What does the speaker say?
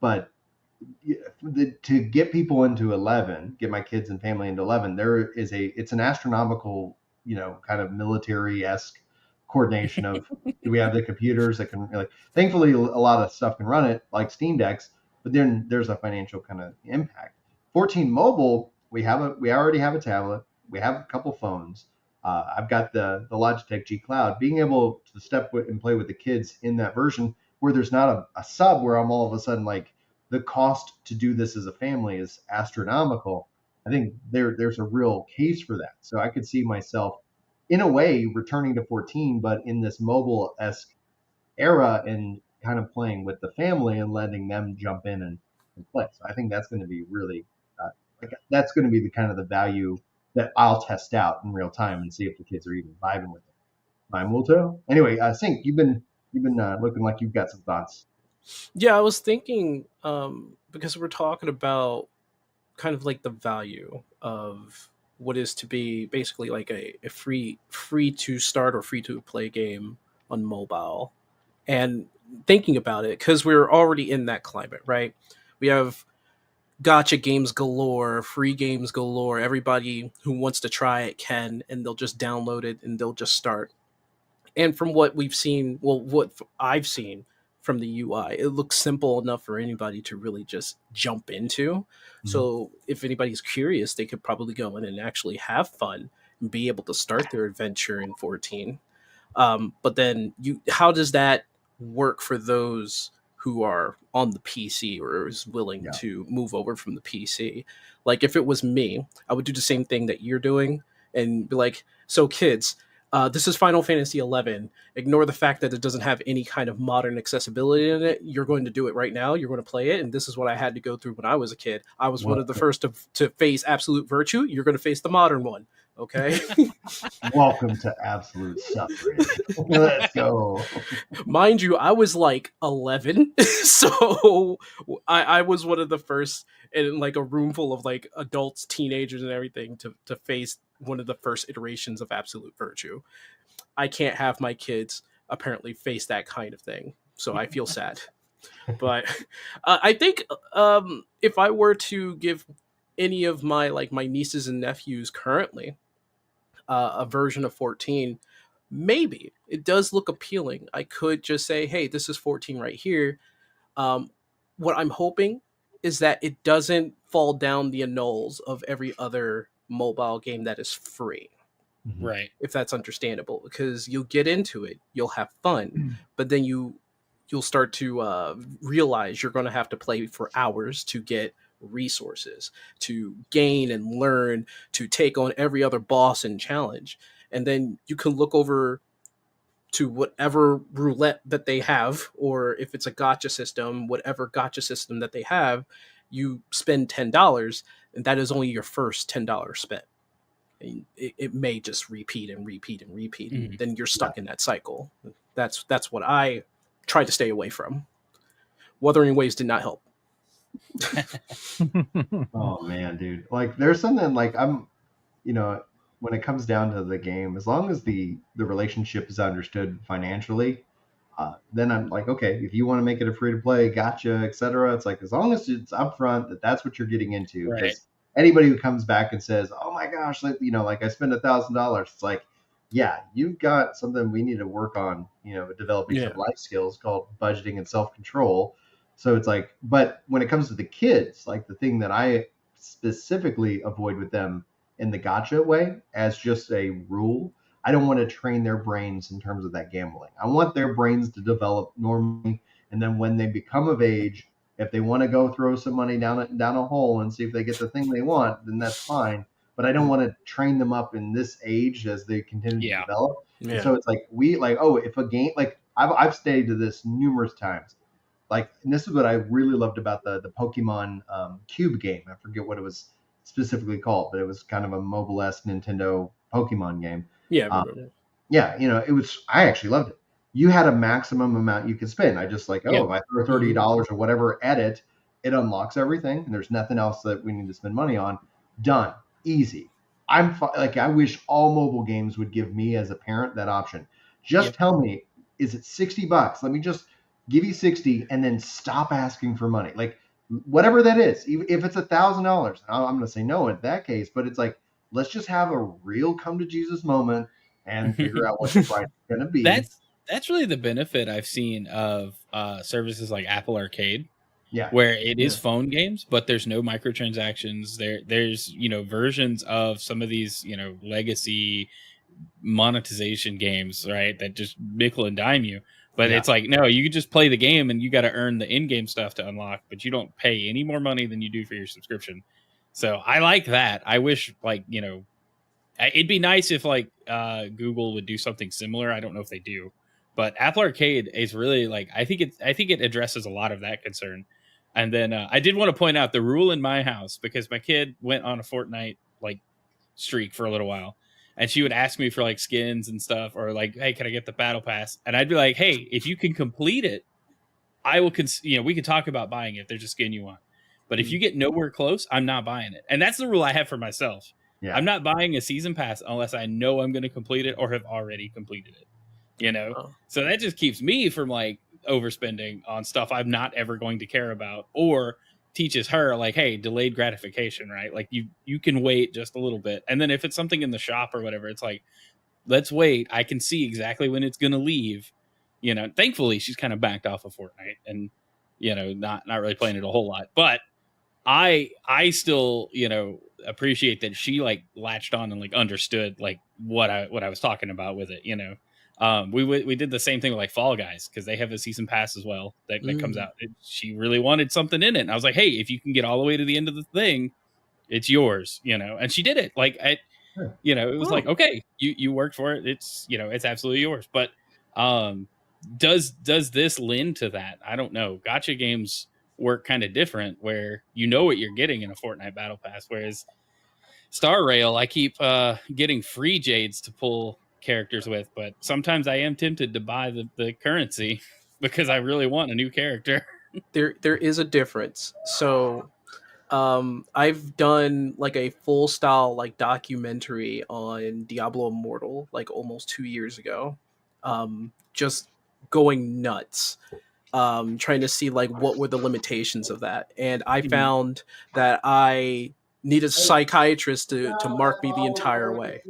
But to get people into 11, get my kids and family into 11, it's an astronomical, kind of military-esque coordination of, do we have the computers that can, like, thankfully a lot of stuff can run it, like Steam Decks, but then there's a financial kind of impact. 14 mobile, we already have a tablet, we have a couple phones. I've got the Logitech G Cloud. Being able to step and play with the kids in that version where there's not a sub where I'm all of a sudden like, the cost to do this as a family is astronomical. I think there's a real case for that. So I could see myself, in a way, returning to 14, but in this mobile-esque era and kind of playing with the family and letting them jump in and play. So I think that's going to be really, that's going to be the kind of the value that I'll test out in real time and see if the kids are even vibing with it. Time will tell. Anyway, Sink, you've been looking like you've got some thoughts. Yeah, I was thinking, because we're talking about kind of like the value of what is to be basically like a free to start or free to play game on mobile, and thinking about it because we're already in that climate, right? We have gotcha games galore, free games galore. Everybody who wants to try it can, and they'll just download it and they'll just start. And from what we've seen, well, what I've seen from the UI, it looks simple enough for anybody to really just jump into. Mm-hmm. So if anybody's curious, they could probably go in and actually have fun and be able to start their adventure in 14. But then how does that work for those who are on the PC or is willing to move over from the PC? Like if it was me, I would do the same thing that you're doing and be like, so kids, this is Final Fantasy XI. Ignore the fact that it doesn't have any kind of modern accessibility in it. You're going to do it right now. You're going to play it. And this is what I had to go through when I was a kid. I was one of the first to face absolute virtue. You're going to face the modern one. Okay. Welcome to absolute suffering. Let's go. Mind you, I was like 11. So I was one of the first in like a room full of like adults, teenagers and everything to face one of the first iterations of absolute virtue. I can't have my kids apparently face that kind of thing. So I feel sad. But I think if I were to give any of my nieces and nephews currently a version of 14, maybe it does look appealing. I could just say, hey, this is 14 right here. What I'm hoping is that it doesn't fall down the annals of every other mobile game that is free. Right. If that's understandable, because you'll get into it, you'll have fun, but then you'll start to realize you're going to have to play for hours to get resources, to gain and learn, to take on every other boss and challenge. And then you can look over to whatever roulette that they have, or if it's a gacha system, whatever gacha system that they have, you spend $10, and that is only your first $10 spent. And it may just repeat and repeat and repeat. Mm-hmm. And then you're stuck in that cycle. That's what I try to stay away from. Wuthering Waves did not help. Oh man, dude. Like there's something like when it comes down to the game, as long as the relationship is understood financially, then I'm like, okay, if you want to make it a free to play, gotcha, etc. It's like, as long as it's upfront that's what you're getting into. Right. Anybody who comes back and says, oh my gosh, like I spent $1,000, it's like, yeah, you've got something we need to work on, developing some life skills called budgeting and self-control. So it's like, but when it comes to the kids, like the thing that I specifically avoid with them in the gacha way as just a rule, I don't want to train their brains in terms of that gambling. I want their brains to develop normally. And then when they become of age, if they want to go throw some money down a hole and see if they get the thing they want, then that's fine. But I don't want to train them up in this age as they continue to develop. Yeah. So it's like if a game, like I've stated to this numerous times, like, and this is what I really loved about the Pokemon Cube game. I forget what it was specifically called, but it was kind of a mobile-esque Nintendo Pokemon game. Yeah, it was. I actually loved it. You had a maximum amount you could spend. I just if I throw $30 or whatever at it, it unlocks everything, and there's nothing else that we need to spend money on. Done, easy. I wish all mobile games would give me as a parent that option. Just tell me, is it $60? Let me just give you 60, and then stop asking for money. Like whatever that is, if it's $1,000, I'm going to say no in that case. But it's like, let's just have a real come to Jesus moment and figure out what the price is going to be. That's really the benefit I've seen of services like Apple Arcade, Yeah, where it is yeah, phone games, but there's no microtransactions. There's versions of some of these legacy monetization games, right? That just nickel and dime you. But yeah. it's like, no, you can just play the game and you got to earn the in-game stuff to unlock, but you don't pay any more money than you do for your subscription. So I like that. I wish it'd be nice if Google would do something similar. I don't know if they do, but Apple Arcade is really I think it addresses a lot of that concern. And then I did want to point out the rule in my house, because my kid went on a Fortnite streak for a little while, and she would ask me for skins and stuff, or hey, can I get the battle pass? And I'd be like, hey, if you can complete it, I will we can talk about buying it. There's a skin you want. But if you get nowhere close, I'm not buying it. And that's the rule I have for myself. Yeah. I'm not buying a season pass unless I know I'm going to complete it or have already completed it. Oh. So that just keeps me from overspending on stuff I'm not ever going to care about, or teaches her hey, delayed gratification, right? You can wait just a little bit. And then if it's something in the shop or whatever, it's let's wait. I can see exactly when it's going to leave. Thankfully she's kind of backed off of Fortnite and, not really playing it a whole lot, but I still, appreciate that she latched on and understood what I was talking about with it. We did the same thing with Fall Guys, because they have a season pass as well that comes out. She really wanted something in it, and I was like, hey, if you can get all the way to the end of the thing, it's yours. And she did it. It was okay, you worked for it. It's it's absolutely yours. But does this lend to that? I don't know. Gacha games work kind of different, where what you're getting in a Fortnite battle pass, whereas Star Rail, I keep getting free jades to pull characters with, but sometimes I am tempted to buy the currency because I really want a new character. There is a difference. So I've done a full style documentary on Diablo Immortal almost 2 years ago. Just going nuts, trying to see what were the limitations of that, and I found that I need a psychiatrist to mark me the entire way.